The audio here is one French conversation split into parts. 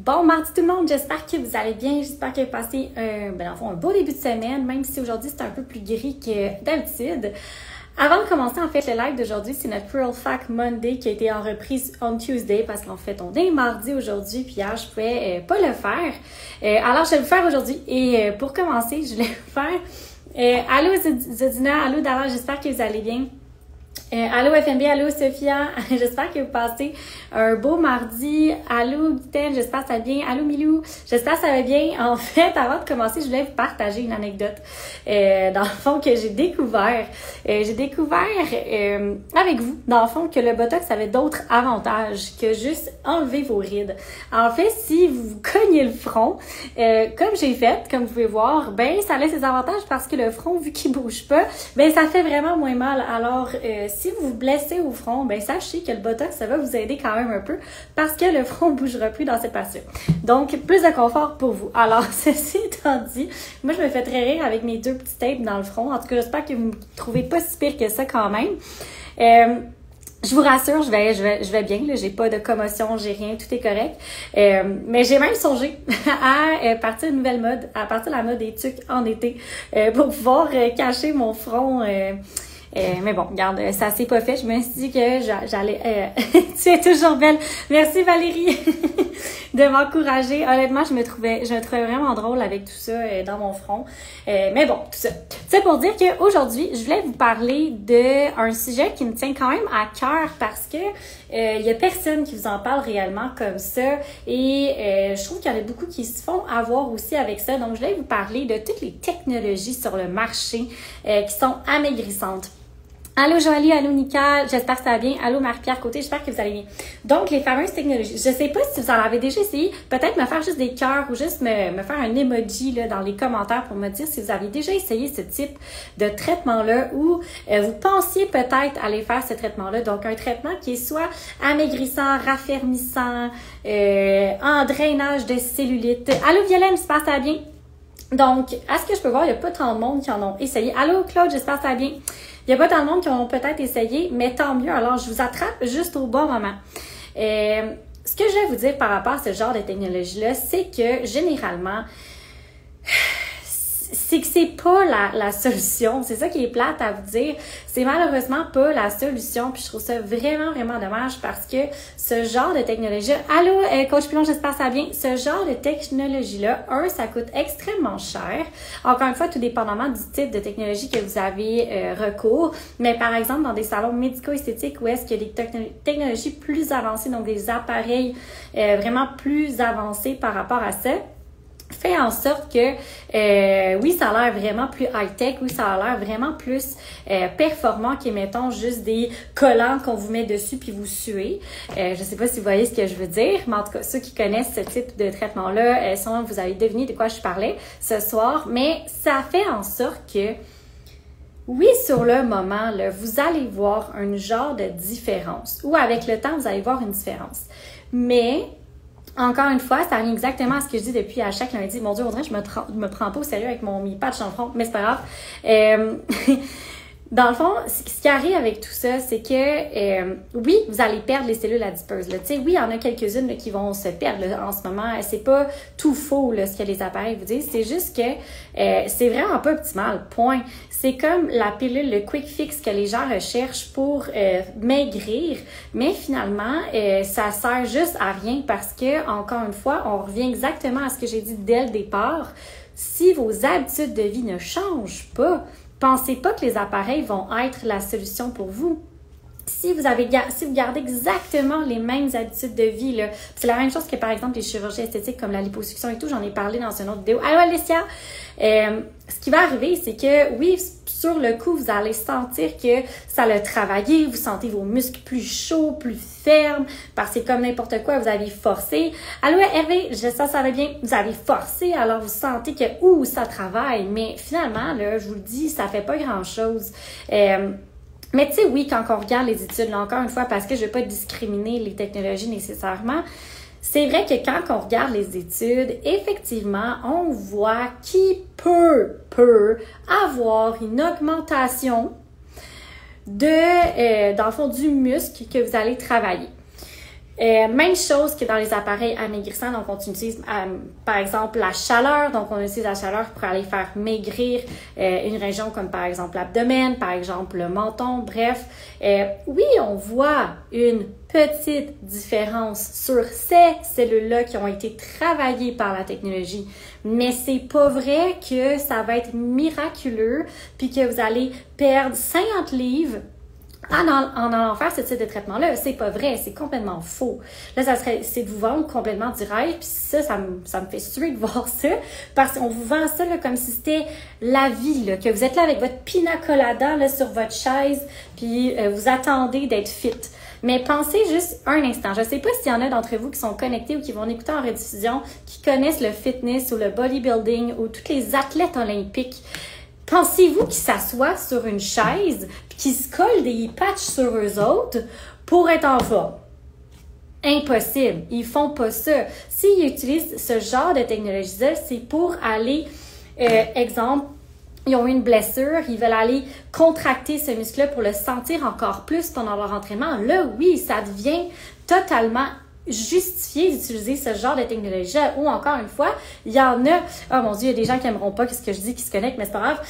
Bon mardi tout le monde, j'espère que vous allez bien, j'espère que vous passez un beau début de semaine, même si aujourd'hui c'est un peu plus gris que d'habitude. Avant de commencer, en fait, le live d'aujourd'hui, c'est notre Cruel Fact Monday qui a été en reprise on Tuesday parce qu'en fait, on est mardi aujourd'hui, puis hier, je pouvais pas le faire. Alors, je vais le faire aujourd'hui. Et pour commencer, je vais le faire. Allô Zedina, allô Dara, j'espère que vous allez bien. Allô FMB, allô Sophia, j'espère que vous passez un beau mardi. Allô Guiten, j'espère que ça va bien. Allô Milou, j'espère que ça va bien. En fait, avant de commencer, je voulais vous partager une anecdote dans le fond que j'ai découvert. Avec vous, dans le fond, que le Botox avait d'autres avantages que juste enlever vos rides. En fait, si vous vous cognez le front, comme j'ai fait, comme vous pouvez voir, ben ça a ses avantages parce que le front, vu qu'il bouge pas, ben ça fait vraiment moins mal. Alors, si vous vous blessez au front, ben sachez que le Botox, ça va vous aider quand même un peu parce que le front ne bougera plus dans cette partie. Donc, plus de confort pour vous. Alors, ceci étant dit, moi, je me fais très rire avec mes deux petits tapes dans le front. En tout cas, j'espère que vous me trouvez pas si pire que ça quand même. Je vous rassure, je vais bien, là, j'ai pas de commotion, j'ai rien, tout est correct. Mais j'ai même songé à partir d'une nouvelle mode, à partir de la mode des tucs en été, pour pouvoir cacher mon front. Mais bon, regarde, ça s'est pas fait. Je me suis dit que j'allais... tu es toujours belle. Merci Valérie de m'encourager. Honnêtement, je me trouvais vraiment drôle avec tout ça dans mon front. Mais bon, tout ça. C'est pour dire qu'aujourd'hui, je voulais vous parler d'un sujet qui me tient quand même à cœur parce que il y a personne qui vous en parle réellement comme ça. Et je trouve qu'il y en a beaucoup qui se font avoir aussi avec ça. Donc, je voulais vous parler de toutes les technologies sur le marché qui sont amaigrissantes. Allô Joalie, allô Nika, j'espère que ça va bien. Allô Marie-Pierre Côté, j'espère que vous allez bien. Donc, les fameuses technologies. Je sais pas si vous en avez déjà essayé. Peut-être me faire juste des cœurs ou juste me faire un emoji là, dans les commentaires pour me dire si vous avez déjà essayé ce type de traitement-là ou vous pensiez peut-être aller faire ce traitement-là. Donc, un traitement qui est soit amaigrissant, raffermissant, en drainage de cellulite. Allô Violaine, j'espère que ça va bien. Donc, à ce que je peux voir, il n'y a pas tant de monde qui en ont essayé. Allô Claude, j'espère que ça va bien. Il n'y a pas tant de monde qui ont peut-être essayé, mais tant mieux. Alors, je vous attrape juste au bon moment. Ce que je vais vous dire par rapport à ce genre de technologie-là, c'est que généralement, c'est que c'est pas la solution. C'est ça qui est plate à vous dire. C'est malheureusement pas la solution. Puis je trouve ça vraiment, vraiment dommage parce que ce genre de technologie... Allô, Coach Pilon, j'espère que ça va bien. Ce genre de technologie-là, ça coûte extrêmement cher. Encore une fois, tout dépendamment du type de technologie que vous avez recours. Mais par exemple, dans des salons médico-esthétiques où est-ce qu'il y a des technologies plus avancées, donc des appareils vraiment plus avancés par rapport à ça, fait en sorte que, oui, ça a l'air vraiment plus high-tech, oui, ça a l'air vraiment plus performant qu'émettons juste des collants qu'on vous met dessus puis vous suez. Je sais pas si vous voyez ce que je veux dire, mais en tout cas, ceux qui connaissent ce type de traitement-là, sûrement vous avez deviné de quoi je parlais ce soir, mais ça fait en sorte que, oui, sur le moment, là, vous allez voir un genre de différence, ou avec le temps, vous allez voir une différence. Mais... encore une fois, ça revient exactement à ce que je dis depuis à chaque lundi. Mon Dieu, on dirait que je me prends pas au sérieux avec mes patchs dans le front, mais c'est pas grave. Dans le fond, ce qui arrive avec tout ça, c'est que, oui, vous allez perdre les cellules adipeuses. Tu sais, oui, il y en a quelques-unes là, qui vont se perdre là, en ce moment. C'est pas tout faux là, ce que les appareils vous disent. C'est juste que c'est vraiment pas optimal, point. C'est comme la pilule, le quick fix que les gens recherchent pour maigrir, mais finalement, ça sert juste à rien parce que, encore une fois, on revient exactement à ce que j'ai dit dès le départ. Si vos habitudes de vie ne changent pas, pensez pas que les appareils vont être la solution pour vous. Si vous gardez exactement les mêmes habitudes de vie, là, c'est la même chose que par exemple les chirurgies esthétiques comme la liposuction et tout, j'en ai parlé dans une autre vidéo. Allô Alicia! Ce qui va arriver, c'est que oui, sur le coup, vous allez sentir que ça l'a travaillé, vous sentez vos muscles plus chauds, plus fermes, parce que c'est comme n'importe quoi, vous avez forcé. Allô Hervé, ça va bien, vous avez forcé, alors vous sentez que ça travaille, mais finalement, là, je vous le dis, ça fait pas grand-chose. Mais tu sais, oui, quand on regarde les études, là, encore une fois, parce que je ne vais pas discriminer les technologies nécessairement, c'est vrai que quand on regarde les études, effectivement, on voit qui peut avoir une augmentation dans le fond, du muscle que vous allez travailler. Même chose que dans les appareils amaigrissants, donc on utilise par exemple la chaleur, donc on utilise la chaleur pour aller faire maigrir une région comme par exemple l'abdomen, par exemple le menton, bref. Oui, on voit une petite différence sur ces cellules-là qui ont été travaillées par la technologie, mais c'est pas vrai que ça va être miraculeux puis que vous allez perdre 50 livres en allant faire ce type de traitement-là. C'est pas vrai, c'est complètement faux. Là, c'est de vous vendre complètement du rêve, puis ça me fait suer de voir ça, parce qu'on vous vend ça là, comme si c'était la vie, là, que vous êtes là avec votre pina colada là, sur votre chaise, puis vous attendez d'être fit. Mais pensez juste un instant. Je sais pas s'il y en a d'entre vous qui sont connectés ou qui vont écouter en rediffusion, qui connaissent le fitness ou le bodybuilding ou tous les athlètes olympiques. Pensez-vous qu'ils s'assoient sur une chaise puis qu'ils se collent des patchs sur eux autres pour être en forme? Impossible. Ils font pas ça. S'ils utilisent ce genre de technologie-là, c'est pour aller, exemple, ils ont eu une blessure, ils veulent aller contracter ce muscle-là pour le sentir encore plus pendant leur entraînement. Là, oui, ça devient totalement justifié d'utiliser ce genre de technologie. Ou encore une fois, il y en a, oh mon Dieu, il y a des gens qui n'aimeront pas ce que je dis, qui se connectent, mais c'est pas grave.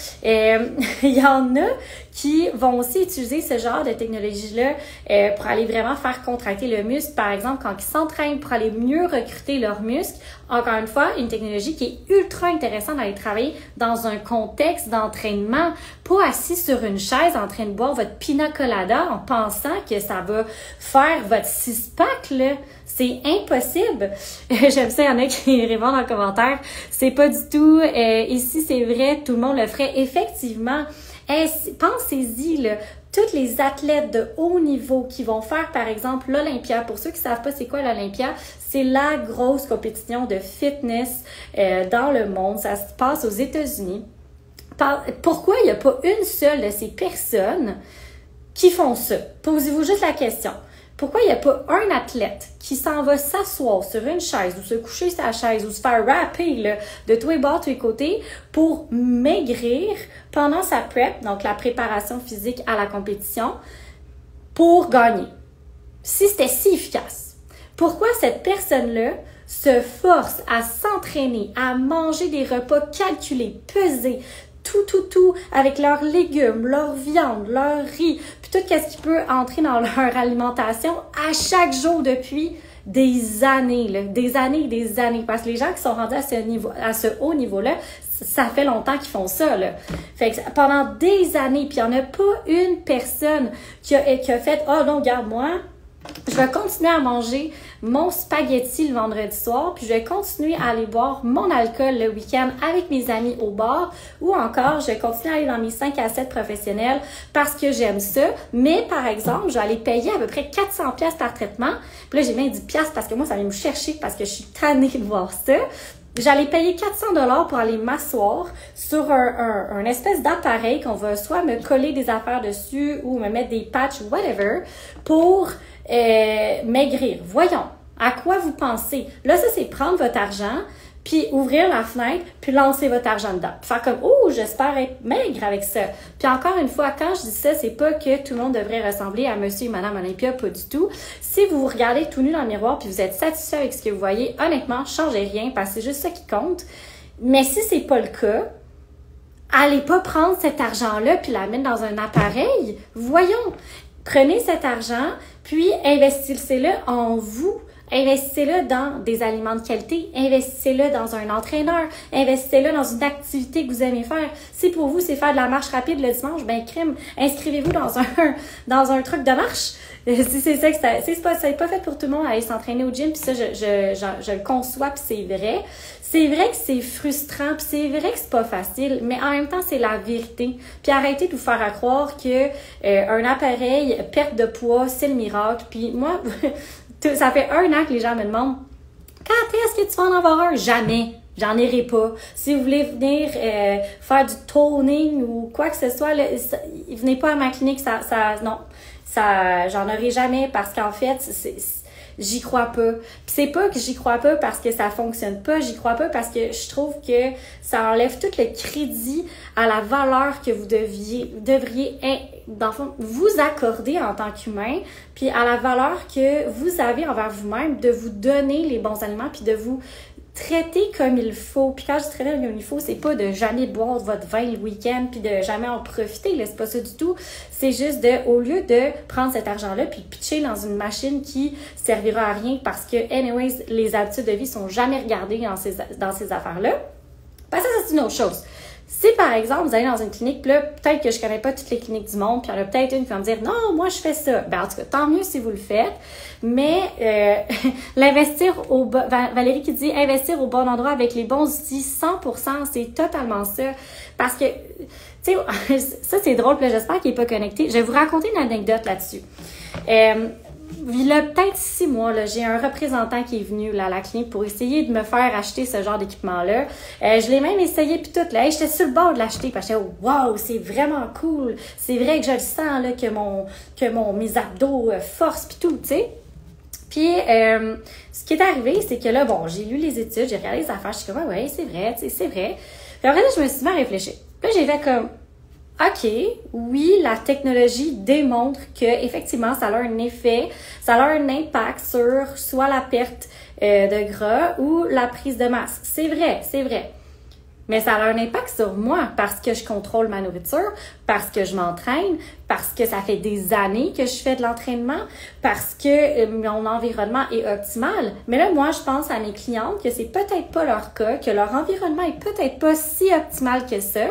Il y en a qui vont aussi utiliser ce genre de technologie-là pour aller vraiment faire contracter le muscle. Par exemple, quand ils s'entraînent pour aller mieux recruter leurs muscles. Encore une fois, une technologie qui est ultra intéressante d'aller travailler dans un contexte d'entraînement, pas assis sur une chaise en train de boire votre pina colada en pensant que ça va faire votre six-pack, là. C'est impossible. J'aime ça, il y en a qui répondent en commentaire. C'est pas du tout, ici c'est vrai, tout le monde le ferait. Effectivement, pensez-y, là. Tous les athlètes de haut niveau qui vont faire, par exemple, l'Olympia. Pour ceux qui savent pas c'est quoi l'Olympia, c'est la grosse compétition de fitness dans le monde. Ça se passe aux États-Unis. Pourquoi il n'y a pas une seule de ces personnes qui font ça? Posez-vous juste la question. Pourquoi il n'y a pas un athlète qui s'en va s'asseoir sur une chaise ou se coucher sur la chaise ou se faire rapper là, de tous les bords, tous les côtés pour maigrir pendant sa prep, donc la préparation physique à la compétition, pour gagner? Si c'était si efficace, pourquoi cette personne-là se force à s'entraîner, à manger des repas calculés, pesés, tout, avec leurs légumes, leur viande, leur riz, puis tout ce qui peut entrer dans leur alimentation à chaque jour depuis des années, là, des années. Parce que les gens qui sont rendus à ce haut niveau-là, ça fait longtemps qu'ils font ça, là. Fait que pendant des années, puis il n'y en a pas une personne qui a fait « Oh non, regarde-moi, je vais continuer à manger mon spaghetti le vendredi soir, puis je vais continuer à aller boire mon alcool le week-end avec mes amis au bar, ou encore, je vais continuer à aller dans mes 5 à 7 professionnels parce que j'aime ça, mais par exemple, je vais aller payer à peu près 400$ par traitement, puis là, j'ai mis 10$ parce que moi, ça vient me chercher parce que je suis tannée de voir ça. J'allais payer 400$ pour aller m'asseoir sur un espèce d'appareil qu'on va soit me coller des affaires dessus ou me mettre des patchs, whatever, pour maigrir. Voyons, à quoi vous pensez? Là, ça, c'est prendre votre argent, puis ouvrir la fenêtre, puis lancer votre argent dedans. Puis faire comme, oh, j'espère être maigre avec ça. Puis encore une fois, quand je dis ça, c'est pas que tout le monde devrait ressembler à monsieur et madame Olympia, pas du tout. Si vous vous regardez tout nu dans le miroir, puis vous êtes satisfait avec ce que vous voyez, honnêtement, changez rien, parce que c'est juste ça qui compte. Mais si c'est pas le cas, allez pas prendre cet argent-là, puis la mettre dans un appareil. Voyons. Prenez cet argent, puis investissez-le en vous. Investissez-le dans des aliments de qualité, investissez-le dans un entraîneur, investissez-le dans une activité que vous aimez faire. Si pour vous, c'est faire de la marche rapide le dimanche, ben crime, inscrivez-vous dans un truc de marche. Si c'est ça que c'est pas fait pour tout le monde aller s'entraîner au gym, puis ça, je le conçois, puis c'est vrai. C'est vrai que c'est frustrant, puis c'est vrai que c'est pas facile, mais en même temps, c'est la vérité. Puis arrêtez de vous faire croire que un appareil, perte de poids, c'est le miracle. Puis moi, ça fait 1 an que les gens me demandent « Quand est-ce que tu vas en avoir un? » Jamais. J'en irai pas. Si vous voulez venir faire du toning ou quoi que ce soit, là, venez pas à ma clinique, non. J'en aurai jamais parce qu'en fait, j'y crois pas. Puis c'est pas que j'y crois pas parce que ça fonctionne pas, j'y crois pas parce que je trouve que ça enlève tout le crédit à la valeur que vous devriez dans le fond, vous accorder en tant qu'humain, puis à la valeur que vous avez envers vous-même, de vous donner les bons aliments, puis de vous traiter comme il faut. Puis quand je dis traiter comme il faut, c'est pas de jamais boire votre vin le week-end puis de jamais en profiter, là, c'est pas ça du tout. C'est juste au lieu de prendre cet argent-là puis pitcher dans une machine qui servira à rien parce que, anyways, les habitudes de vie sont jamais regardées dans ces affaires-là, ben ça, c'est une autre chose. Si, par exemple, vous allez dans une clinique, puis là, peut-être que je connais pas toutes les cliniques du monde, puis il y en a peut-être une qui va me dire « Non, moi, je fais ça. » Ben, en tout cas, tant mieux si vous le faites. Mais Valérie qui dit « Investir au bon endroit avec les bons outils, 100%, c'est totalement ça. » Parce que, tu sais, ça, c'est drôle, puis là, j'espère qu'il n'est pas connecté. Je vais vous raconter une anecdote là-dessus. Il y a peut-être 6 mois, là, j'ai un représentant qui est venu là, à la clinique pour essayer de me faire acheter ce genre d'équipement-là. Je l'ai même essayé puis tout. Là, j'étais sur le bord de l'acheter parce que j'étais « Wow, c'est vraiment cool! C'est vrai que je le sens là, que mes abdos forcent puis tout, tu sais. » Puis, ce qui est arrivé, c'est que là, bon, j'ai lu les études, j'ai regardé les affaires, je suis comme « Ouais, c'est vrai, tu sais, c'est vrai. » Puis après, là, je me suis mis à réfléchir. Puis là, j'ai fait comme OK, oui, la technologie démontre que effectivement, ça a un effet, ça a un impact sur soit la perte de gras ou la prise de masse. C'est vrai, c'est vrai. Mais ça a un impact sur moi parce que je contrôle ma nourriture, parce que je m'entraîne, parce que ça fait des années que je fais de l'entraînement, parce que mon environnement est optimal. Mais là, moi, je pense à mes clientes que c'est peut-être pas leur cas, que leur environnement est peut-être pas si optimal que ça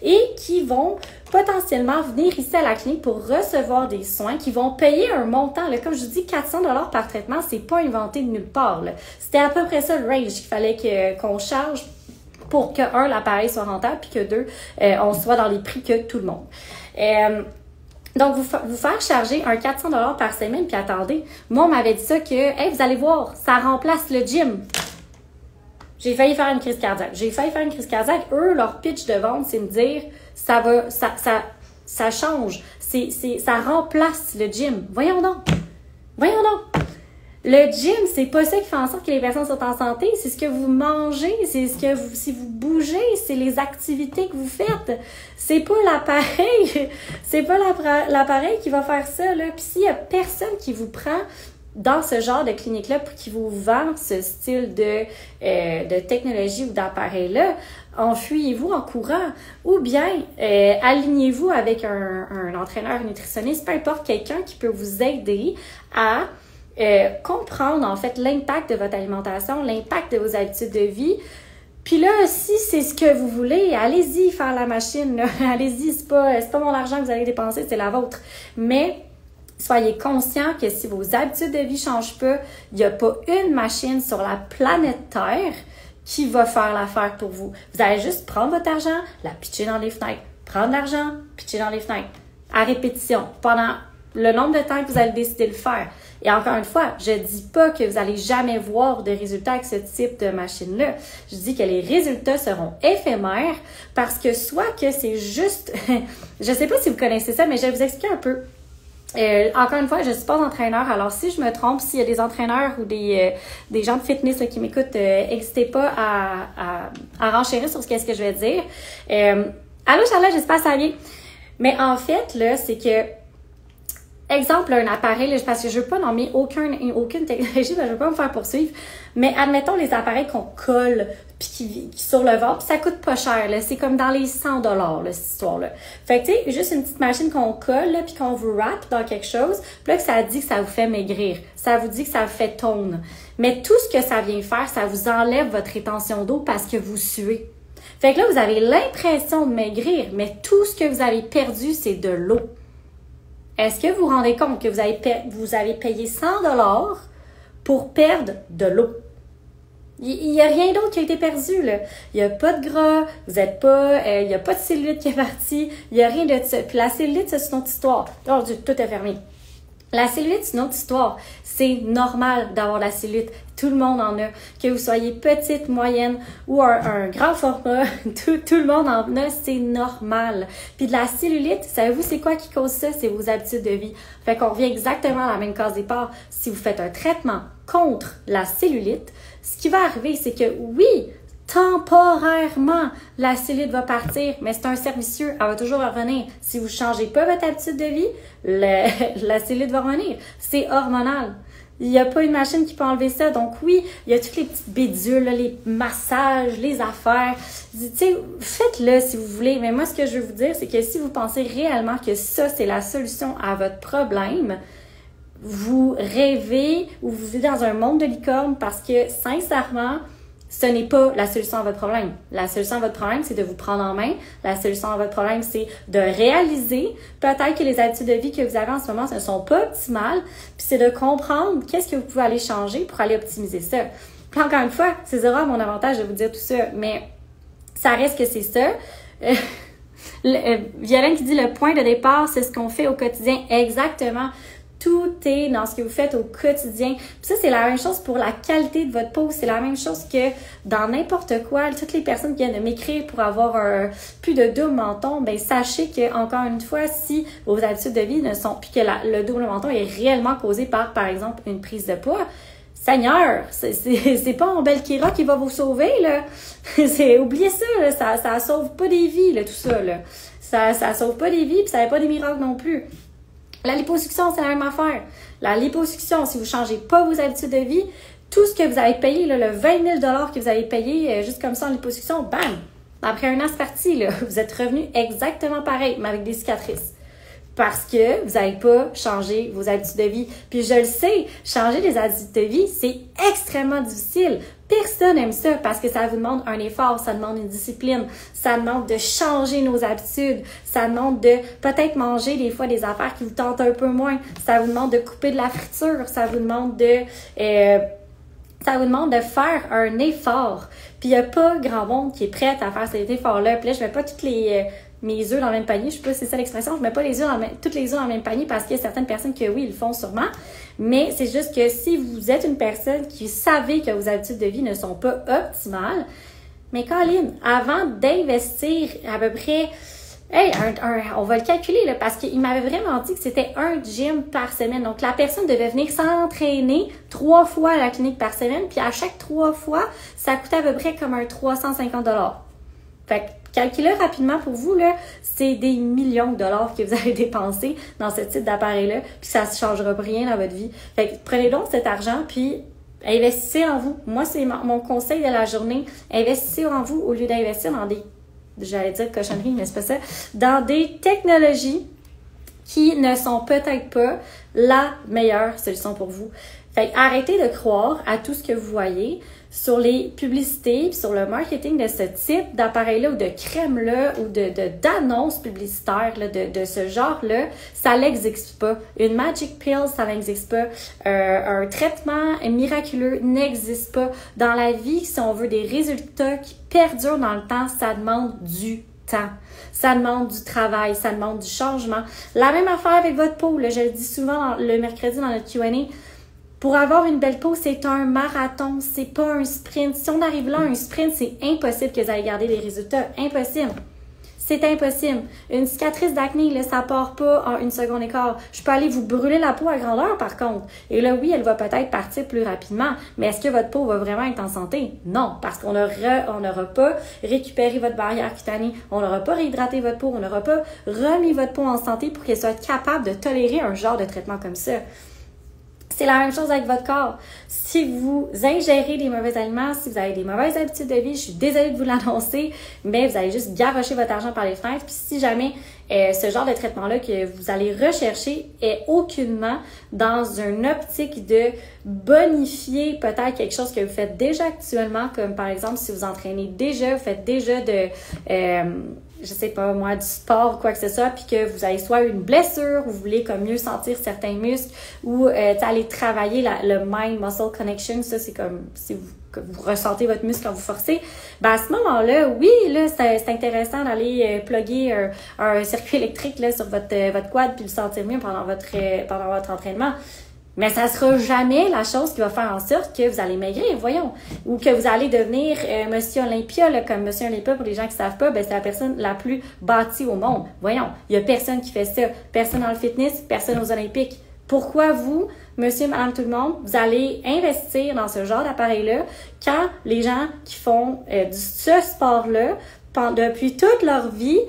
et qui vont potentiellement venir ici à la clinique pour recevoir des soins, qui vont payer un montant. Là, comme je vous dis, 400 $ par traitement, c'est pas inventé de nulle part. C'était à peu près ça le range qu'il fallait qu'on charge pour que, un, l'appareil soit rentable, puis que deux, on soit dans les prix que tout le monde. Donc, vous faire charger un 400 $ par semaine, puis attendez, moi, on m'avait dit ça que, hey, vous allez voir, ça remplace le gym. J'ai failli faire une crise cardiaque. Eux, leur pitch de vente, c'est me dire, ça change. Ça remplace le gym. Voyons donc. Le gym, c'est pas ça qui fait en sorte que les personnes sont en santé, c'est ce que vous mangez, si vous bougez, c'est les activités que vous faites. C'est pas l'appareil, l'appareil qui va faire ça, là. Puis s'il y a personne qui vous prend dans ce genre de clinique-là pour qui vous vend ce style de technologie ou d'appareil-là, enfuyez-vous en courant ou bien alignez-vous avec un entraîneur nutritionniste, peu importe, quelqu'un qui peut vous aider à comprendre en fait l'impact de votre alimentation, l'impact de vos habitudes de vie. Puis là, si c'est ce que vous voulez, allez-y faire la machine, là. Allez-y, c'est pas mon argent que vous allez dépenser, c'est la vôtre. Mais soyez conscients que si vos habitudes de vie changent pas, il n'y a pas une machine sur la planète Terre qui va faire l'affaire pour vous. Vous allez juste prendre votre argent, la pitcher dans les fenêtres. Prendre l'argent, pitcher dans les fenêtres. À répétition, pendant le nombre de temps que vous allez décider de le faire. Et encore une fois, je dis pas que vous allez jamais voir de résultats avec ce type de machine-là. Je dis que les résultats seront éphémères parce que soit que c'est juste... je sais pas si vous connaissez ça, mais je vais vous expliquer un peu. Encore une fois, je suis pas entraîneur, alors si je me trompe, s'il y a des entraîneurs ou des gens de fitness là, qui m'écoutent, n'hésitez pas à renchérir sur ce que je vais dire. Allô Charlotte, j'espère que ça va bien. Mais en fait, là, c'est que exemple, un appareil, là, parce que je veux pas nommer aucune technologie, ben, je veux pas me faire poursuivre, mais admettons les appareils qu'on colle puis qui sur le ventre, puis ça coûte pas cher, là, c'est comme dans les 100 $, là, cette histoire-là. Fait que, tu sais, juste une petite machine qu'on colle, là, puis qu'on vous wrap dans quelque chose, puis là, que ça dit que ça vous fait maigrir, ça vous dit que ça vous fait tone. Mais tout ce que ça vient faire, ça vous enlève votre rétention d'eau parce que vous suez. Fait que là, vous avez l'impression de maigrir, mais tout ce que vous avez perdu, c'est de l'eau. Est-ce que vous vous rendez compte que vous avez payé 100 $ pour perdre de l'eau? Il n'y a rien d'autre qui a été perdu, là. Il n'y a pas de gras, il n'y a pas de cellulite qui est partie, il n'y a rien de ça. Puis la cellulite, c'est une autre histoire. Oh Dieu, tout est fermé. La cellulite, c'est une autre histoire. C'est normal d'avoir la cellulite. Tout le monde en a. Que vous soyez petite, moyenne ou un grand format, tout le monde en a, c'est normal. Puis de la cellulite, savez-vous c'est quoi qui cause ça? C'est vos habitudes de vie. Fait qu'on revient exactement à la même case départ. Si vous faites un traitement contre la cellulite, ce qui va arriver, c'est que oui, temporairement, la cellulite va partir, mais c'est un cercle vicieux, elle va toujours revenir. Si vous ne changez pas votre habitude de vie, la cellulite va revenir. C'est hormonal. Il n'y a pas une machine qui peut enlever ça. Donc oui, il y a toutes les petites bidules, là, les massages, les affaires. Tu sais, faites-le si vous voulez. Mais moi, ce que je veux vous dire, c'est que si vous pensez réellement que ça, c'est la solution à votre problème, vous rêvez ou vous vivez dans un monde de licorne parce que, sincèrement, ce n'est pas la solution à votre problème. La solution à votre problème, c'est de vous prendre en main. La solution à votre problème, c'est de réaliser peut-être que les habitudes de vie que vous avez en ce moment ne sont pas optimales. Puis c'est de comprendre qu'est-ce que vous pouvez aller changer pour aller optimiser ça. Puis encore une fois, c'est zéro à mon avantage de vous dire tout ça, mais ça reste que c'est ça. Violaine qui dit le point de départ, c'est ce qu'on fait au quotidien. Exactement. Tout est dans ce que vous faites au quotidien. Puis ça, c'est la même chose pour la qualité de votre peau. C'est la même chose que dans n'importe quoi. Toutes les personnes qui viennent de m'écrire pour avoir plus de double menton, ben sachez que, encore une fois, si vos habitudes de vie ne sont... Puis que le double menton est réellement causé par exemple, une prise de poids, Seigneur, c'est pas un Belkira qui va vous sauver, là. Oubliez ça, là. Ça sauve pas des vies, là, tout ça, là. Ça sauve pas des vies, puis ça fait pas des miracles non plus. La liposuction, c'est la même affaire. La liposuction, si vous ne changez pas vos habitudes de vie, tout ce que vous avez payé, là, le 20 000 $ que vous avez payé juste comme ça en liposuction, bam! Après un an, c'est parti, là. Vous êtes revenu exactement pareil, mais avec des cicatrices. Parce que vous n'avez pas changé vos habitudes de vie. Puis je le sais, changer les habitudes de vie, c'est extrêmement difficile. Personne n'aime ça parce que ça vous demande un effort, ça demande une discipline, ça demande de changer nos habitudes, ça demande de peut-être manger des fois des affaires qui vous tentent un peu moins, ça vous demande de couper de la friture, ça vous demande de faire un effort. Puis il n'y a pas grand monde qui est prêt à faire cet effort-là. Puis là, je ne mets pas toutes mes œufs dans le même panier. Je sais pas si c'est ça l'expression. Je mets pas toutes les œufs dans le même panier parce qu'il y a certaines personnes que oui, ils le font sûrement. Mais c'est juste que si vous êtes une personne qui savez que vos habitudes de vie ne sont pas optimales, mais Colin, avant d'investir à peu près, on va le calculer là, parce qu'il m'avait vraiment dit que c'était un gym par semaine. Donc la personne devait venir s'entraîner 3 fois à la clinique par semaine, puis à chaque 3 fois, ça coûtait à peu près comme un 350 $. Fait que calculez rapidement pour vous, là, c'est des millions de dollars que vous avez dépensé dans ce type d'appareil-là, puis ça ne changera rien dans votre vie. Fait que prenez donc cet argent, puis investissez en vous. Moi, c'est mon conseil de la journée. Investissez en vous au lieu d'investir dans des, j'allais dire cochonneries, mais c'est pas ça, dans des technologies qui ne sont peut-être pas la meilleure solution pour vous. Fait que arrêtez de croire à tout ce que vous voyez sur les publicités, sur le marketing de ce type d'appareil-là ou de crème-là ou d'annonces publicitaires là, de ce genre-là, ça n'existe pas. Une Magic Pill, ça n'existe pas. Un traitement miraculeux n'existe pas. Dans la vie, si on veut des résultats qui perdurent dans le temps, ça demande du temps. Ça demande du travail, ça demande du changement. La même affaire avec votre peau, là, je le dis souvent le mercredi dans notre Q&A. Pour avoir une belle peau, c'est un marathon, c'est pas un sprint. Si on arrive là à un sprint, c'est impossible que vous allez garder les résultats. Impossible. C'est impossible. Une cicatrice d'acné, là, ça part pas en 1 seconde et quart. Je peux aller vous brûler la peau à grandeur, par contre. Et là, oui, elle va peut-être partir plus rapidement. Mais est-ce que votre peau va vraiment être en santé? Non, parce qu'on n'aura pas récupéré votre barrière cutanée. On n'aura pas réhydraté votre peau. On n'aura pas remis votre peau en santé pour qu'elle soit capable de tolérer un genre de traitement comme ça. C'est la même chose avec votre corps. Si vous ingérez des mauvais aliments, si vous avez des mauvaises habitudes de vie, je suis désolée de vous l'annoncer, mais vous allez juste garrocher votre argent par les fenêtres. Puis si jamais ce genre de traitement-là que vous allez rechercher est aucunement dans une optique de bonifier peut-être quelque chose que vous faites déjà actuellement, comme par exemple si vous entraînez déjà, vous faites déjà je sais pas moi, du sport ou quoi que ce soit, puis que vous avez soit une blessure, ou vous voulez comme mieux sentir certains muscles, ou aller travailler le mind-muscle connection, ça c'est comme si que vous ressentez votre muscle quand vous forcez, ben à ce moment-là, oui, là, c'est intéressant d'aller plugger un circuit électrique là, sur votre quad puis le sentir mieux pendant votre entraînement. Mais ça sera jamais la chose qui va faire en sorte que vous allez maigrir, voyons. Ou que vous allez devenir Monsieur Olympia, là, comme Monsieur Olympia, pour les gens qui savent pas, ben c'est la personne la plus bâtie au monde. Voyons, il y a personne qui fait ça. Personne dans le fitness, personne aux Olympiques. Pourquoi vous, monsieur, madame, tout le monde, vous allez investir dans ce genre d'appareil-là quand les gens qui font ce sport-là, depuis toute leur vie,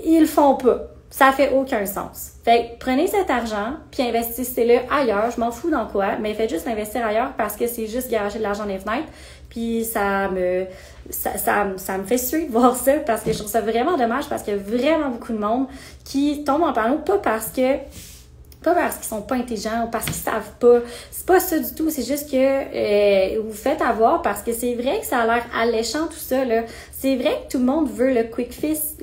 ils le font pas? Ça fait aucun sens. Fait que prenez cet argent puis investissez-le ailleurs. Je m'en fous dans quoi, mais faites juste l'investir ailleurs parce que c'est juste gager de l'argent dans les fenêtres. Puis ça me fait suer de voir ça parce que je trouve ça vraiment dommage parce qu'il y a vraiment beaucoup de monde qui tombe en panneau, pas parce qu'ils sont pas intelligents ou parce qu'ils savent pas. C'est pas ça du tout. C'est juste que vous faites avoir parce que c'est vrai que ça a l'air alléchant tout ça, là. C'est vrai que tout le monde veut le quick fix.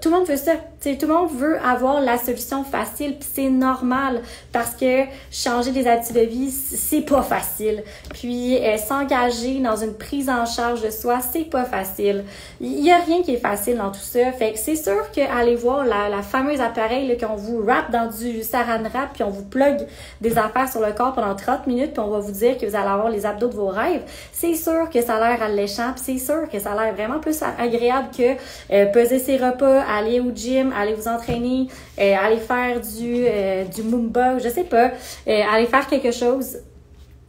Tout le monde veut ça. T'sais, tout le monde veut avoir la solution facile, puis c'est normal parce que changer des habitudes de vie, c'est pas facile. Puis s'engager dans une prise en charge de soi, c'est pas facile. Il y a rien qui est facile dans tout ça. Fait que c'est sûr qu'aller voir la fameuse appareil là, qu'on vous wrap dans du saran wrap, puis on vous plug des affaires sur le corps pendant 30 minutes, puis on va vous dire que vous allez avoir les abdos de vos rêves, c'est sûr que ça a l'air alléchant, puis c'est sûr que ça a l'air vraiment plus agréable que peser ses repas, aller au gym, aller vous entraîner, aller faire du Zumba, je sais pas, aller faire quelque chose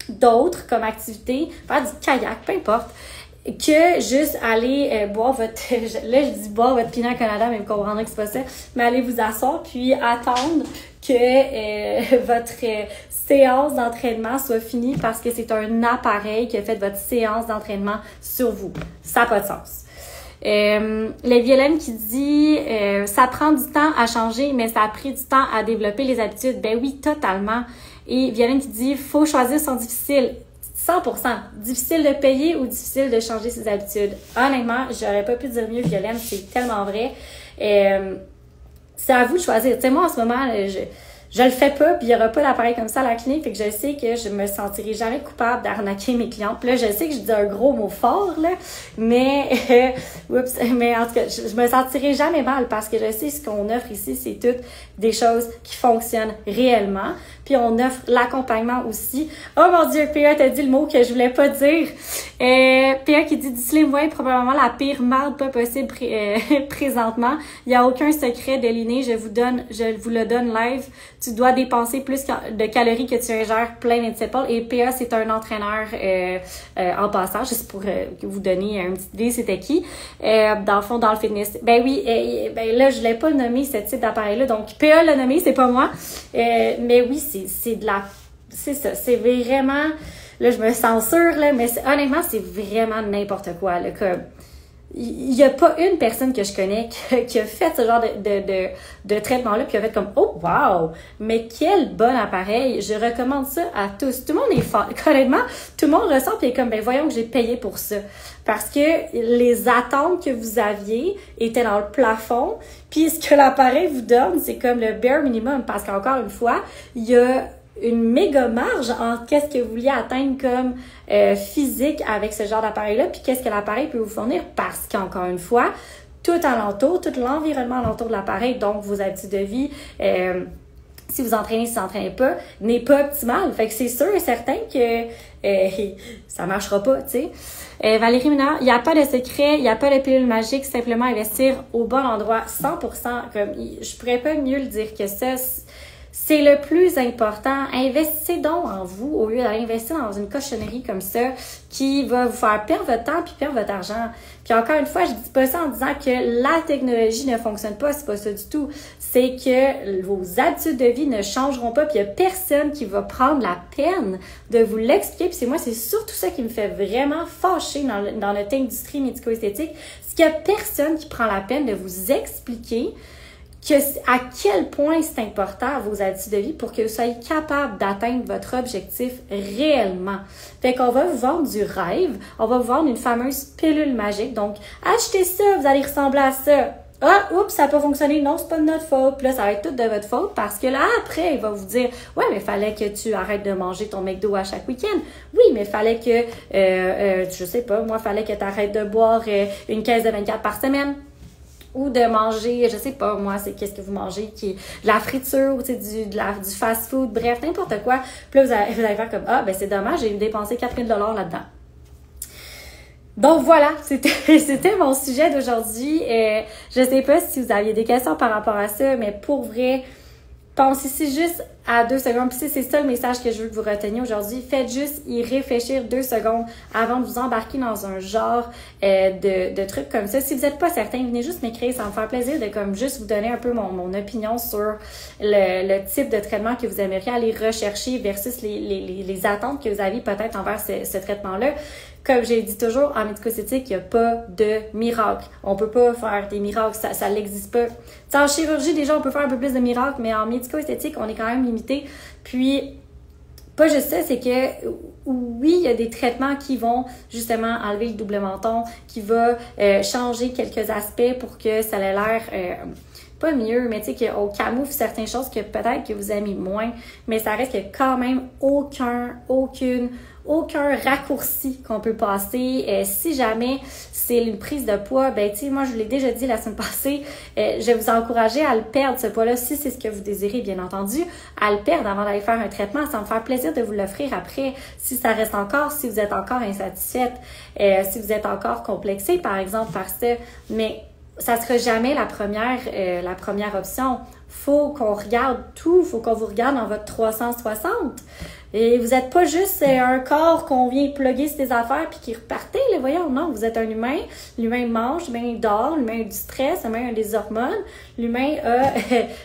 d'autre comme activité, faire du kayak, peu importe, que juste aller boire votre, là je dis boire votre pina colada, mais vous comprendrez que c'est pas ça, mais aller vous asseoir puis attendre que votre séance d'entraînement soit finie parce que c'est un appareil qui a fait votre séance d'entraînement sur vous. Ça n'a pas de sens. La Violaine qui dit ça prend du temps à changer, mais ça a pris du temps à développer les habitudes. Ben oui, totalement. Et Violaine qui dit faut choisir son difficile. 100%. Difficile de payer ou difficile de changer ses habitudes. Honnêtement, j'aurais pas pu dire mieux, Violaine, c'est tellement vrai. C'est à vous de choisir. Tu sais, moi, en ce moment, je le fais pas, puis il y aura pas d'appareil comme ça à la clinique, fait que je sais que je me sentirai jamais coupable d'arnaquer mes clients. Puis là, je sais que je dis un gros mot fort, là, mais mais en tout cas, je me sentirai jamais mal parce que je sais ce qu'on offre ici, c'est toutes des choses qui fonctionnent réellement. Puis on offre l'accompagnement aussi. Oh mon Dieu, PA t'a dit le mot que je voulais pas dire. PA qui dit Slim Way, probablement la pire marde pas possible présentement. Il y a aucun secret de l'inné, je vous le donne live. Tu dois dépenser plus de calories que tu ingères plein d'Insepol. Et PA, c'est un entraîneur en passant, juste pour vous donner une petite idée, c'était qui. Dans le fond, dans le fitness. Ben oui, ben là, je l'ai pas nommé ce type d'appareil-là. Donc, PA l'a nommé, c'est pas moi. Mais oui, c'est ça. C'est vraiment, là, je me censure, là, mais honnêtement, c'est vraiment n'importe quoi, là, comme. Il y a pas une personne que je connais qui a fait ce genre de traitement-là puis qui a fait comme « Oh, wow! Mais quel bon appareil! Je recommande ça à tous. » Tout le monde est fort. Honnêtement, tout le monde ressent puis est comme « Ben voyons que j'ai payé pour ça. » Parce que les attentes que vous aviez étaient dans le plafond puis ce que l'appareil vous donne, c'est comme le bare minimum parce qu'encore une fois, il y a une méga marge entre qu'est-ce que vous vouliez atteindre comme physique avec ce genre d'appareil-là, puis qu'est-ce que l'appareil peut vous fournir, parce qu'encore une fois, tout alentour, tout l'environnement alentour de l'appareil, donc vos habitudes de vie, si vous entraînez, si vous entraînez pas, n'est pas optimal. Fait que c'est sûr et certain que ça marchera pas, tu sais. Valérie Minard, il n'y a pas de secret, il n'y a pas de pilule magique, simplement investir au bon endroit, 100%, comme je pourrais pas mieux le dire que ça. C'est le plus important. Investissez donc en vous au lieu d'aller investir dans une cochonnerie comme ça qui va vous faire perdre votre temps puis perdre votre argent. Puis encore une fois, je dis pas ça en disant que la technologie ne fonctionne pas, c'est pas ça du tout. C'est que vos habitudes de vie ne changeront pas puis il y a personne qui va prendre la peine de vous l'expliquer. Puis c'est surtout ça qui me fait vraiment fâcher dans notre industrie médico-esthétique, c'est qu'il y a personne qui prend la peine de vous expliquer à quel point c'est important vos habitudes de vie pour que vous soyez capable d'atteindre votre objectif réellement. Fait qu'on va vous vendre du rêve, on va vous vendre une fameuse pilule magique. Donc, achetez ça, vous allez ressembler à ça. Ah, oups, ça n'a pas fonctionné. Non, c'est pas de notre faute. Puis là, ça va être tout de votre faute parce que là, après, il va vous dire, ouais, mais fallait que tu arrêtes de manger ton McDo à chaque week-end. Oui, mais fallait que, je sais pas, moi, fallait que tu arrêtes de boire une caisse de 24 par semaine. Ou de manger, je sais pas, moi, c'est qu'est-ce que vous mangez, qui est de la friture, ou du fast-food, bref, n'importe quoi. Puis là, vous allez faire comme, ah, ben c'est dommage, j'ai dépensé 4 000 $ là-dedans. Donc voilà, c'était mon sujet d'aujourd'hui. Je sais pas si vous aviez des questions par rapport à ça, mais pour vrai, pensez juste à 2 secondes. Puis c'est ça le message que je veux que vous reteniez aujourd'hui. Faites juste y réfléchir 2 secondes avant de vous embarquer dans un genre de trucs comme ça. Si vous n'êtes pas certain, venez juste m'écrire. Ça va me faire plaisir de comme juste vous donner un peu mon opinion sur le type de traitement que vous aimeriez aller rechercher versus les attentes que vous avez peut-être envers ce traitement-là. Comme j'ai dit toujours, en médico-esthétique, il n'y a pas de miracle. On peut pas faire des miracles, ça n'existe pas. T'sais, en chirurgie, déjà, on peut faire un peu plus de miracles, mais en médico-esthétique, on est quand même limité. Puis, pas juste ça, c'est que oui, il y a des traitements qui vont justement enlever le double menton, qui va changer quelques aspects pour que ça ait l'air pas mieux, mais tu sais qu'on camoufle certaines choses que peut-être que vous aimez moins, mais ça reste qu'il n'y a quand même aucun raccourci qu'on peut passer. Si jamais c'est une prise de poids, ben tu sais, moi je vous l'ai déjà dit la semaine passée, je vais vous encourager à le perdre, ce poids-là, si c'est ce que vous désirez, bien entendu, à le perdre avant d'aller faire un traitement. Ça va me faire plaisir de vous l'offrir après, si ça reste encore, si vous êtes encore insatisfaite, si vous êtes encore complexé, par exemple, par ça, mais ça sera jamais la première option. Faut qu'on regarde tout, faut qu'on vous regarde dans votre 360. Et vous n'êtes pas juste un corps qu'on vient plugger sur des affaires puis qui repartait, là, voyons, non, vous êtes un humain. L'humain mange, l'humain dort, l'humain a du stress, l'humain a des hormones, l'humain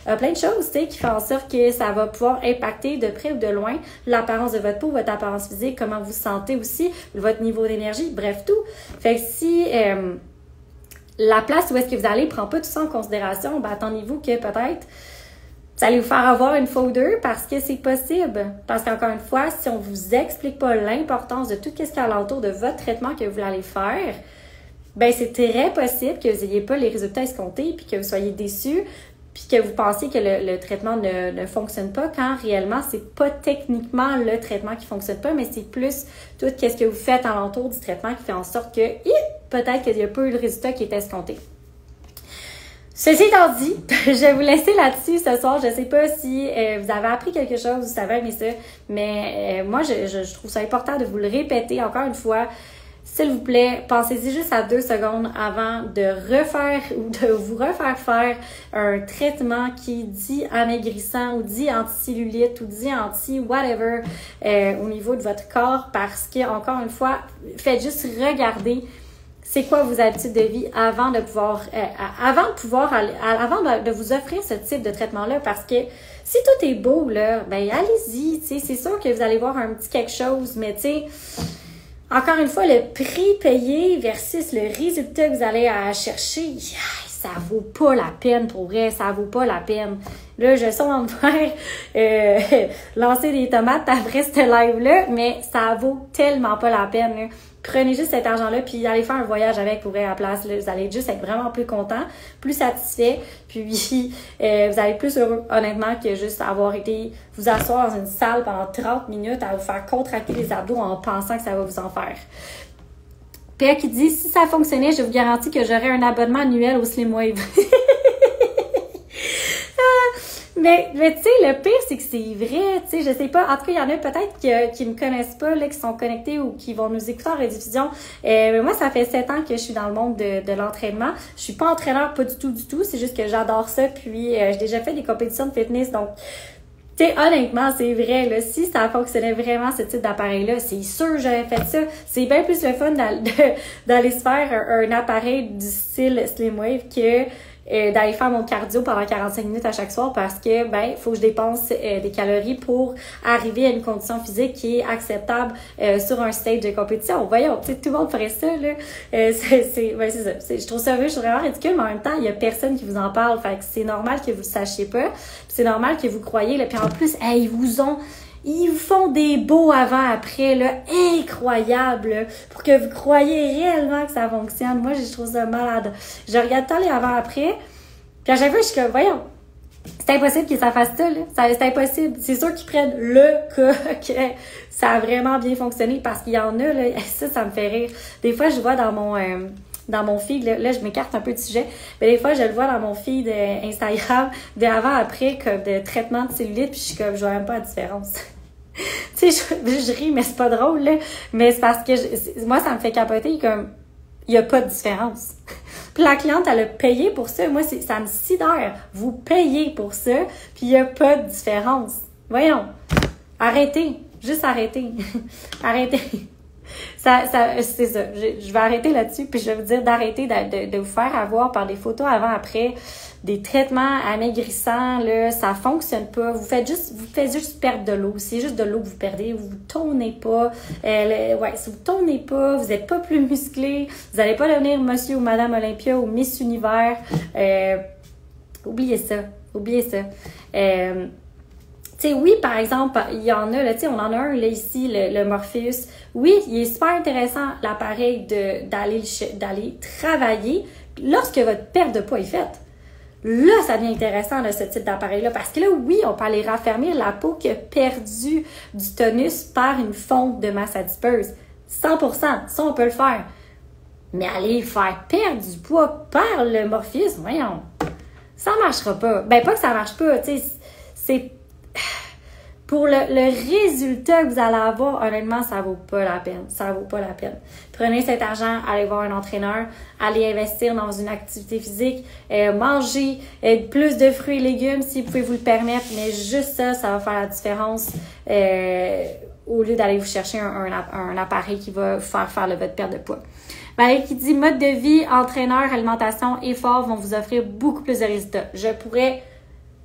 a plein de choses, tu sais, qui font en sorte que ça va pouvoir impacter de près ou de loin l'apparence de votre peau, votre apparence physique, comment vous vous sentez aussi, votre niveau d'énergie, bref, tout. Fait que si la place où est-ce que vous allez prend pas tout ça en considération, ben attendez-vous que peut-être vous allez vous faire avoir une fois ou deux parce que c'est possible. Parce qu'encore une fois, si on vous explique pas l'importance de tout ce qui est alentour de votre traitement que vous allez faire, ben c'est très possible que vous n'ayez pas les résultats escomptés puis que vous soyez déçus puis que vous pensiez que le traitement ne fonctionne pas quand réellement c'est pas techniquement le traitement qui fonctionne pas, mais c'est plus tout ce que vous faites alentour du traitement qui fait en sorte que peut-être qu'il n'y a pas eu le résultat qui est escompté. Ceci étant dit, je vais vous laisser là-dessus ce soir. Je sais pas si vous avez appris quelque chose, vous savez aimer ça, mais moi, je trouve ça important de vous le répéter encore une fois. S'il vous plaît, pensez-y juste à 2 secondes avant de refaire ou de vous refaire faire un traitement qui dit amaigrissant ou dit anti-cellulite ou dit anti-whatever au niveau de votre corps parce que, encore une fois, faites juste regarder c'est quoi vos habitudes de vie avant de vous offrir ce type de traitement-là parce que si tout est beau, là, ben allez-y, tu sais, c'est sûr que vous allez voir un petit quelque chose, mais tu sais, encore une fois, le prix payé versus le résultat que vous allez chercher, ça vaut pas la peine pour vrai, ça vaut pas la peine. Là, je sens en me faire lancer des tomates après ce live-là, mais ça vaut tellement pas la peine, là. Prenez juste cet argent-là puis allez faire un voyage avec pour vrai à la place. Là. Vous allez juste être vraiment plus content, plus satisfait, puis vous allez plus heureux, honnêtement, que juste avoir été vous asseoir dans une salle pendant 30 minutes à vous faire contracter les abdos en pensant que ça va vous en faire. Pierre qui dit, si ça fonctionnait, je vous garantis que j'aurais un abonnement annuel au Slim Wave. Mais tu sais, le pire, c'est que c'est vrai, tu sais, je sais pas, en tout cas, il y en a peut-être qui me connaissent pas, là, qui sont connectés ou qui vont nous écouter en rediffusion. Moi, ça fait 7 ans que je suis dans le monde de l'entraînement. Je suis pas entraîneur, pas du tout, c'est juste que j'adore ça, puis j'ai déjà fait des compétitions de fitness, donc, tu sais, honnêtement, c'est vrai, là, si ça fonctionnait vraiment, ce type d'appareil-là, c'est sûr que j'aurais fait ça. C'est bien plus le fun d'aller se faire un appareil du style Slim Wave que d'aller faire mon cardio pendant 45 minutes à chaque soir parce que, ben, faut que je dépense des calories pour arriver à une condition physique qui est acceptable sur un stage de compétition. Voyons, tu sais, tout le monde ferait ça, là. C'est ça. Je trouve ça vraiment ridicule, mais en même temps, il y a personne qui vous en parle. Fait que c'est normal que vous le sachiez pas. C'est normal que vous croyez, là. Puis en plus, hey, ils vous font des beaux avant-après, là, incroyables, là, pour que vous croyez réellement que ça fonctionne. Moi, je trouve ça malade. Je regarde tant les avant-après, puis à chaque fois, je suis comme, voyons, c'est impossible qu'ils ça fasse ça, là. C'est impossible. C'est sûr qu'ils prennent le cas que ça a vraiment bien fonctionné, parce qu'il y en a, là, ça me fait rire. Des fois, je vois dans mon feed, là, je m'écarte un peu du sujet, mais des fois, je le vois dans mon feed Instagram, d'avant-après, comme de traitement de cellulite, puis je suis comme, je vois même pas la différence. Tu sais, je ris, mais c'est pas drôle, là. Mais c'est parce que moi, ça me fait capoter, comme, il y a pas de différence. Puis la cliente, elle a payé pour ça. Moi, ça me sidère. Vous payez pour ça, puis il y a pas de différence. Voyons. Arrêtez. Juste arrêtez. Arrêtez. C'est ça. Je vais arrêter là-dessus, puis je vais vous dire d'arrêter de vous faire avoir par des photos avant-après, des traitements amaigrissants, là, ça fonctionne pas. Vous faites juste perdre de l'eau. C'est juste de l'eau que vous perdez. Vous tournez pas. Si vous tournez pas, vous êtes pas plus musclé. Vous allez pas devenir monsieur ou madame Olympia ou Miss Univers. Oubliez ça. Tu sais, oui, par exemple, il y en a, là, tu sais, on en a un, là, ici, le Morpheus. Oui, il est super intéressant, l'appareil d'aller travailler lorsque votre perte de poids est faite. Là, ça devient intéressant, là, ce type d'appareil-là, parce que là, oui, on peut aller raffermir la peau qui a perdu du tonus par une fonte de masse adipeuse. 100%, ça, on peut le faire. Mais aller faire perdre du poids par le Morpheus, voyons, ça marchera pas. Ben, pas que ça marche pas, tu sais, c'est... Pour le résultat que vous allez avoir, honnêtement, ça vaut pas la peine. Ça vaut pas la peine. Prenez cet argent, allez voir un entraîneur, allez investir dans une activité physique, mangez plus de fruits et légumes si vous pouvez vous le permettre, mais juste ça va faire la différence au lieu d'aller vous chercher un appareil qui va faire votre perte de poids. Valérie qui dit mode de vie, entraîneur, alimentation, effort vont vous offrir beaucoup plus de résultats. Je pourrais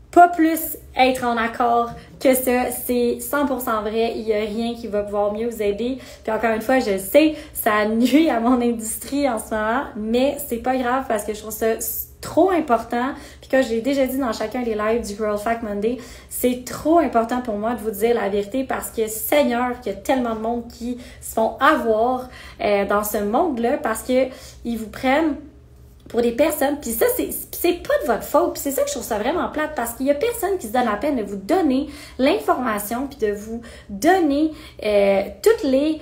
pas plus être en accord que ça. C'est 100% vrai. Il y a rien qui va pouvoir mieux vous aider. Puis encore une fois, je sais, ça nuit à mon industrie en ce moment, mais c'est pas grave parce que je trouve ça trop important. Puis comme je l'ai déjà dit dans chacun des lives du Girl Fact Monday, c'est trop important pour moi de vous dire la vérité parce que Seigneur, qu'il y a tellement de monde qui se font avoir dans ce monde-là parce que ils vous prennent pour des personnes, puis ça, c'est pas de votre faute, puis c'est ça que je trouve ça vraiment plate, parce qu'il y a personne qui se donne la peine de vous donner l'information, puis de vous donner tous les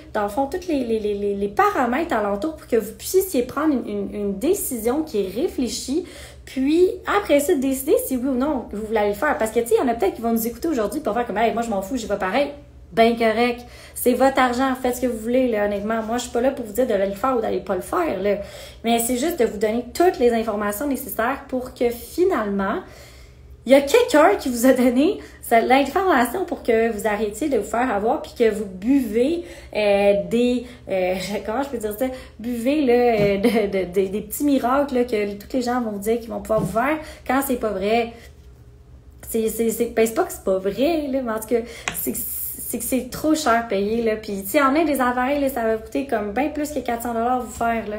paramètres alentour pour que vous puissiez prendre une décision qui est réfléchie, puis après ça, décider si oui ou non vous voulez aller le faire. Parce que, tu sais, il y en a peut-être qui vont nous écouter aujourd'hui pour faire comme, hey, moi, je m'en fous, j'y vais pareil. Ben correct. C'est votre argent, faites ce que vous voulez, là, honnêtement. Moi, je suis pas là pour vous dire d'aller le faire ou d'aller pas le faire, là. Mais c'est juste de vous donner toutes les informations nécessaires pour que finalement, il y a quelqu'un qui vous a donné l'information pour que vous arrêtiez de vous faire avoir puis que vous buvez comment je peux dire ça? Buvez là, des petits miracles là, que tous les gens vont vous dire qu'ils vont pouvoir vous faire quand c'est pas vrai. C'est pas que c'est pas vrai, là, mais en tout cas, c'est que c'est trop cher payé, là. Puis, tu sais, en même des appareils, là, ça va coûter comme bien plus que 400$ vous faire, là.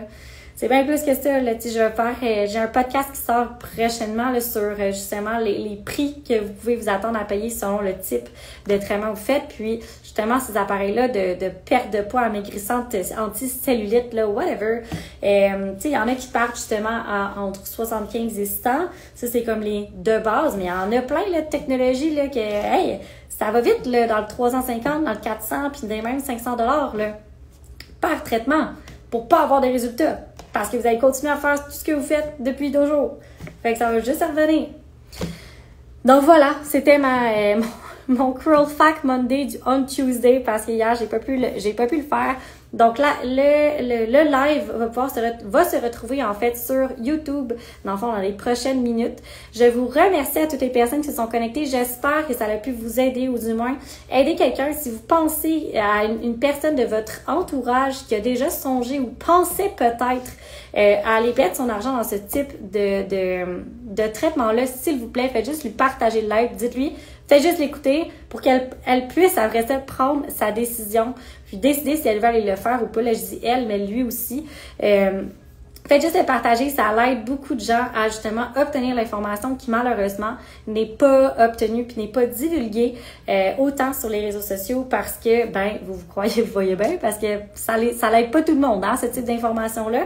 C'est bien plus que ça, là. Tu sais, je vais faire, j'ai un podcast qui sort prochainement, là, sur, justement, les prix que vous pouvez vous attendre à payer selon le type de traitement que vous faites. Puis, justement, ces appareils-là de perte de poids amaigrissante, anti-cellulite, là, whatever. Tu sais, il y en a qui partent, justement, entre 75 et 100. Ça, c'est comme les de base. Mais il y en a plein, là, de technologies, là, que, hey, ça va vite, là, dans le 350, dans le 400, puis même 500$, là, par traitement, pour pas avoir des résultats. Parce que vous allez continuer à faire tout ce que vous faites depuis 2 jours. Fait que ça va juste revenir. Donc voilà, c'était mon Girl Fact Monday du On Tuesday, parce que hier, j'ai pas pu le faire. Donc là, le live va se retrouver en fait sur YouTube, dans le fond, dans les prochaines minutes. Je vous remercie à toutes les personnes qui se sont connectées. J'espère que ça a pu vous aider ou du moins aider quelqu'un. Si vous pensez à une personne de votre entourage qui a déjà songé ou pensait peut-être à aller perdre son argent dans ce type de traitement-là, s'il vous plaît, faites juste lui partager le live. Dites-lui, faites juste l'écouter pour qu'elle puisse après ça prendre sa décision, puis décider si elle veut aller le faire ou pas. Là, je dis elle, mais lui aussi. Faites juste le partager, ça aide beaucoup de gens à justement obtenir l'information qui malheureusement n'est pas obtenue puis n'est pas divulguée autant sur les réseaux sociaux parce que, vous voyez bien, parce que ça l'aide pas tout le monde, hein, ce type d'information-là.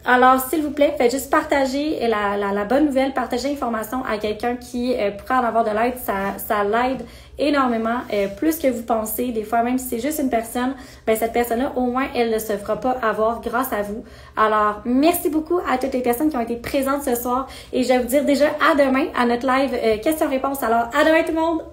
Alors, s'il vous plaît, faites juste partager la bonne nouvelle, partagez l'information à quelqu'un qui pourrait en avoir de l'aide, ça l'aide énormément, plus que vous pensez. Des fois, même si c'est juste une personne, cette personne-là, au moins, elle ne se fera pas avoir grâce à vous. Alors, merci beaucoup à toutes les personnes qui ont été présentes ce soir et je vais vous dire déjà à demain à notre live questions-réponses. Alors, à demain tout le monde!